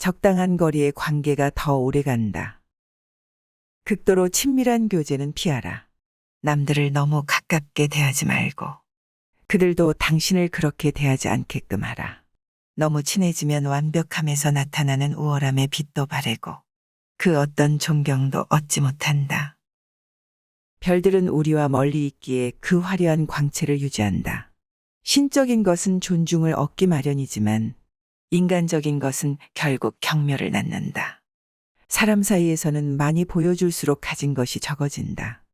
적당한 거리의 관계가 더 오래 간다. 극도로 친밀한 교제는 피하라. 남들을 너무 가깝게 대하지 말고 그들도 당신을 그렇게 대하지 않게끔 하라. 너무 친해지면 완벽함에서 나타나는 우월함의 빛도 바래고 그 어떤 존경도 얻지 못한다. 별들은 우리와 멀리 있기에 그 화려한 광채를 유지한다. 신적인 것은 존중을 얻기 마련이지만 인간적인 것은 결국 경멸을 낳는다. 사람 사이에서는 많이 보여줄수록 가진 것이 적어진다.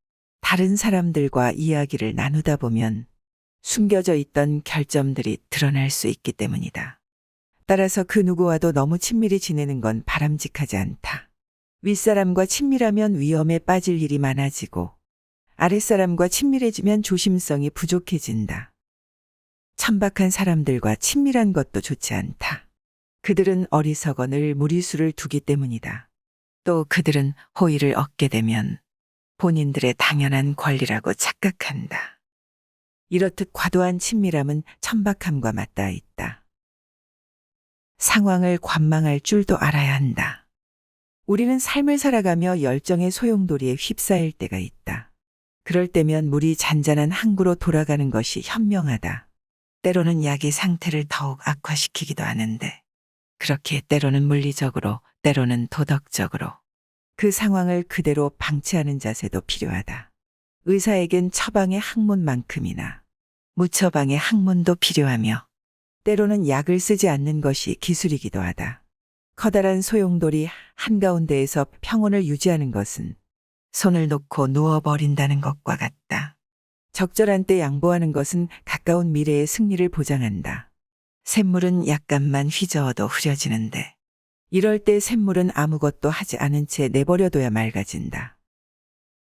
다른 사람들과 이야기를 나누다 보면 숨겨져 있던 결점들이 드러날 수 있기 때문이다. 따라서 그 누구와도 너무 친밀히 지내는 건 바람직하지 않다. 윗사람과 친밀하면 위험에 빠질 일이 많아지고 아랫사람과 친밀해지면 조심성이 부족해진다. 천박한 사람들과 친밀한 것도 좋지 않다. 그들은 어리석어 늘 무리수를 두기 때문이다. 또 그들은 호의를 얻게 되면 본인들의 당연한 권리라고 착각한다. 이렇듯 과도한 친밀함은 천박함과 맞닿아 있다. 상황을 관망할 줄도 알아야 한다. 우리는 삶을 살아가며 열정의 소용돌이에 휩싸일 때가 있다. 그럴 때면 물이 잔잔한 항구로 돌아가는 것이 현명하다. 때로는 약이 상태를 더욱 악화시키기도 하는데 그렇게 때로는 물리적으로 때로는 도덕적으로 그 상황을 그대로 방치하는 자세도 필요하다. 의사에겐 처방의 학문만큼이나 무처방의 학문도 필요하며 때로는 약을 쓰지 않는 것이 기술이기도 하다. 커다란 소용돌이 한가운데에서 평온을 유지하는 것은 손을 놓고 누워버린다는 것과 같다. 적절한 때 양보하는 것은 가까운 미래의 승리를 보장한다. 샘물은 약간만 휘저어도 흐려지는데 이럴 때 샘물은 아무것도 하지 않은 채 내버려둬야 맑아진다.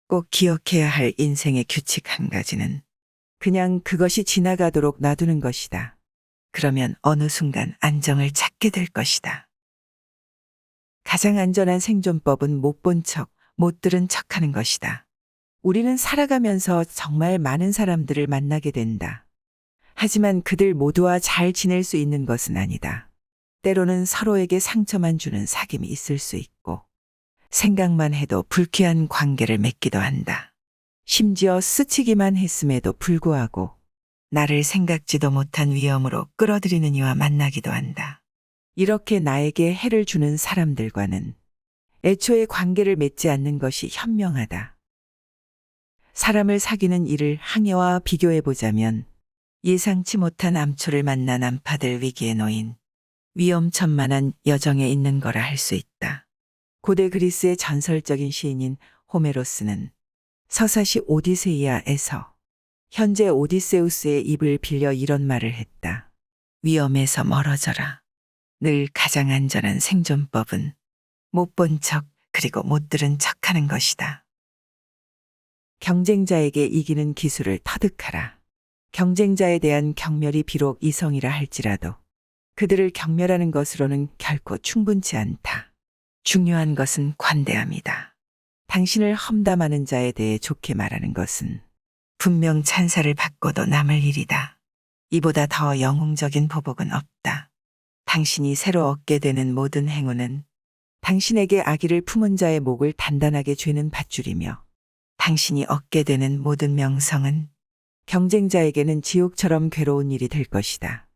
꼭 기억해야 할 인생의 규칙 한 가지는 그냥 그것이 지나가도록 놔두는 것이다. 그러면 어느 순간 안정을 찾게 될 것이다. 가장 안전한 생존법은 못 본 척, 못 들은 척하는 것이다. 우리는 살아가면서 정말 많은 사람들을 만나게 된다. 하지만 그들 모두와 잘 지낼 수 있는 것은 아니다. 때로는 서로에게 상처만 주는 사귐이 있을 수 있고 생각만 해도 불쾌한 관계를 맺기도 한다. 심지어 스치기만 했음에도 불구하고 나를 생각지도 못한 위험으로 끌어들이는 이와 만나기도 한다. 이렇게 나에게 해를 주는 사람들과는 애초에 관계를 맺지 않는 것이 현명하다. 사람을 사귀는 일을 항해와 비교해보자면 예상치 못한 암초를 만난 암파들 위기에 놓인 위험천만한 여정에 있는 거라 할 수 있다. 고대 그리스의 전설적인 시인인 호메로스는 서사시 오디세이아에서 현재 오디세우스의 입을 빌려 이런 말을 했다. 위험에서 멀어져라. 늘 가장 안전한 생존법은 못 본 척 그리고 못 들은 척하는 것이다. 경쟁자에게 이기는 기술을 터득하라. 경쟁자에 대한 경멸이 비록 이성이라 할지라도 그들을 경멸하는 것으로는 결코 충분치 않다. 중요한 것은 관대함이다. 당신을 험담하는 자에 대해 좋게 말하는 것은 분명 찬사를 받고도 남을 일이다. 이보다 더 영웅적인 보복은 없다. 당신이 새로 얻게 되는 모든 행운은 당신에게 악의를 품은 자의 목을 단단하게 죄는 밧줄이며 당신이 얻게 되는 모든 명성은 경쟁자에게는 지옥처럼 괴로운 일이 될 것이다.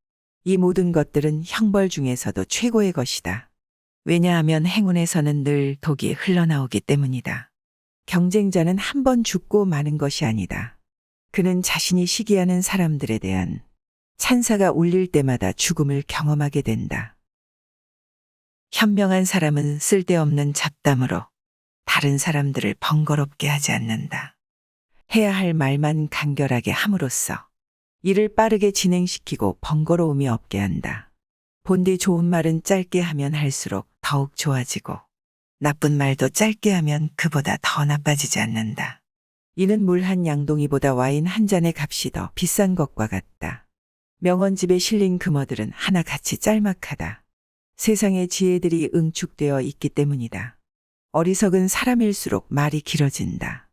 이 모든 것들은 형벌 중에서도 최고의 것이다. 왜냐하면 행운에서는 늘 독이 흘러나오기 때문이다. 경쟁자는 한 번 죽고 마는 것이 아니다. 그는 자신이 시기하는 사람들에 대한 찬사가 울릴 때마다 죽음을 경험하게 된다. 현명한 사람은 쓸데없는 잡담으로 다른 사람들을 번거롭게 하지 않는다. 해야 할 말만 간결하게 함으로써 일을 빠르게 진행시키고 번거로움이 없게 한다. 본디 좋은 말은 짧게 하면 할수록 더욱 좋아지고 나쁜 말도 짧게 하면 그보다 더 나빠지지 않는다. 이는 물 한 양동이보다 와인 한 잔의 값이 더 비싼 것과 같다. 명언집에 실린 금어들은 하나같이 짤막하다. 세상의 지혜들이 응축되어 있기 때문이다. 어리석은 사람일수록 말이 길어진다.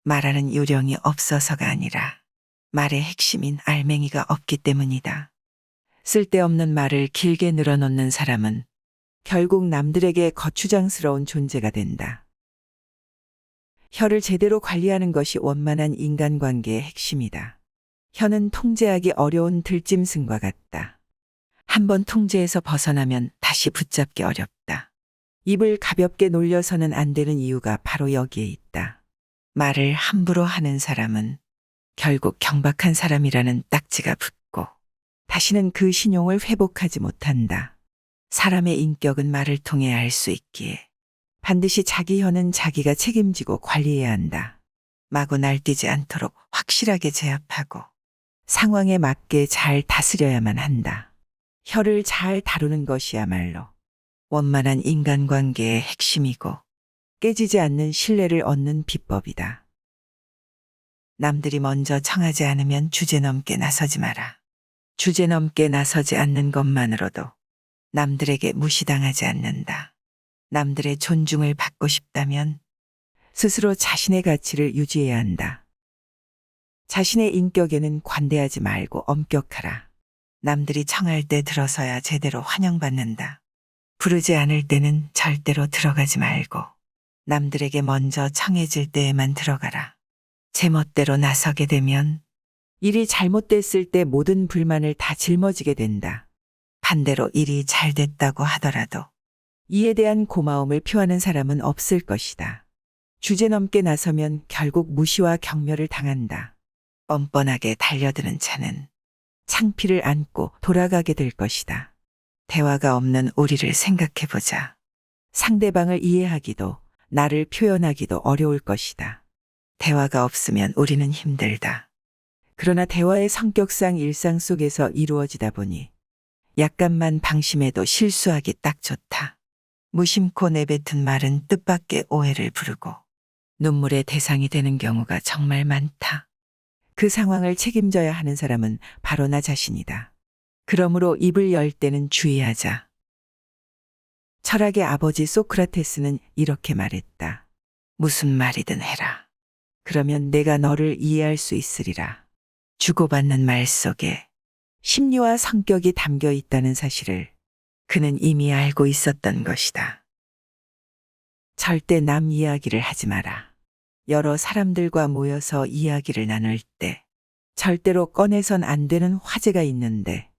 말하는 요령이 없어서가 아니라 말의 핵심인 알맹이가 없기 때문이다. 쓸데없는 말을 길게 늘어놓는 사람은 결국 남들에게 거추장스러운 존재가 된다. 혀를 제대로 관리하는 것이 원만한 인간관계의 핵심이다. 혀는 통제하기 어려운 들짐승과 같다. 한번 통제에서 벗어나면 다시 붙잡기 어렵다. 입을 가볍게 놀려서는 안 되는 이유가 바로 여기에 있다. 말을 함부로 하는 사람은 결국 경박한 사람이라는 딱지가 붙고 다시는 그 신용을 회복하지 못한다. 사람의 인격은 말을 통해 알 수 있기에 반드시 자기 혀는 자기가 책임지고 관리해야 한다. 마구 날뛰지 않도록 확실하게 제압하고 상황에 맞게 잘 다스려야만 한다. 혀를 잘 다루는 것이야말로 원만한 인간관계의 핵심이고 깨지지 않는 신뢰를 얻는 비법이다. 남들이 먼저 청하지 않으면 주제넘게 나서지 마라. 주제넘게 나서지 않는 것만으로도 남들에게 무시당하지 않는다. 남들의 존중을 받고 싶다면 스스로 자신의 가치를 유지해야 한다. 자신의 인격에는 관대하지 말고 엄격하라. 남들이 청할 때 들어서야 제대로 환영받는다. 부르지 않을 때는 절대로 들어가지 말고 남들에게 먼저 청해질 때에만 들어가라. 제멋대로 나서게 되면 일이 잘못됐을 때 모든 불만을 다 짊어지게 된다. 반대로 일이 잘 됐다고 하더라도 이에 대한 고마움을 표하는 사람은 없을 것이다. 주제넘게 나서면 결국 무시와 경멸을 당한다. 뻔뻔하게 달려드는 차는 창피를 안고 돌아가게 될 것이다. 대화가 없는 우리를 생각해보자. 상대방을 이해하기도 나를 표현하기도 어려울 것이다. 대화가 없으면 우리는 힘들다. 그러나 대화의 성격상 일상 속에서 이루어지다 보니 약간만 방심해도 실수하기 딱 좋다. 무심코 내뱉은 말은 뜻밖의 오해를 부르고 눈물의 대상이 되는 경우가 정말 많다. 그 상황을 책임져야 하는 사람은 바로 나 자신이다. 그러므로 입을 열 때는 주의하자. 철학의 아버지 소크라테스는 이렇게 말했다. 무슨 말이든 해라. 그러면 내가 너를 이해할 수 있으리라. 주고받는 말 속에 심리와 성격이 담겨 있다는 사실을 그는 이미 알고 있었던 것이다. 절대 남 이야기를 하지 마라. 여러 사람들과 모여서 이야기를 나눌 때 절대로 꺼내선 안 되는 화제가 있는데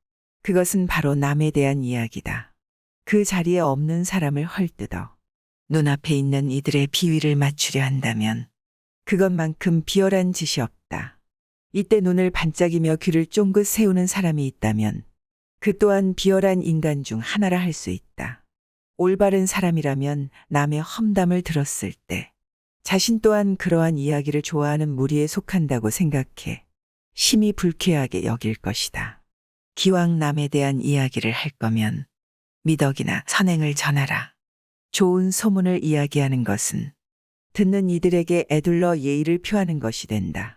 그것은 바로 남에 대한 이야기다. 그 자리에 없는 사람을 헐뜯어 눈앞에 있는 이들의 비위를 맞추려 한다면 그것만큼 비열한 짓이 없다. 이때 눈을 반짝이며 귀를 쫑긋 세우는 사람이 있다면 그 또한 비열한 인간 중 하나라 할 수 있다. 올바른 사람이라면 남의 험담을 들었을 때 자신 또한 그러한 이야기를 좋아하는 무리에 속한다고 생각해 심히 불쾌하게 여길 것이다. 기왕 남에 대한 이야기를 할 거면 미덕이나 선행을 전하라. 좋은 소문을 이야기하는 것은 듣는 이들에게 애둘러 예의를 표하는 것이 된다.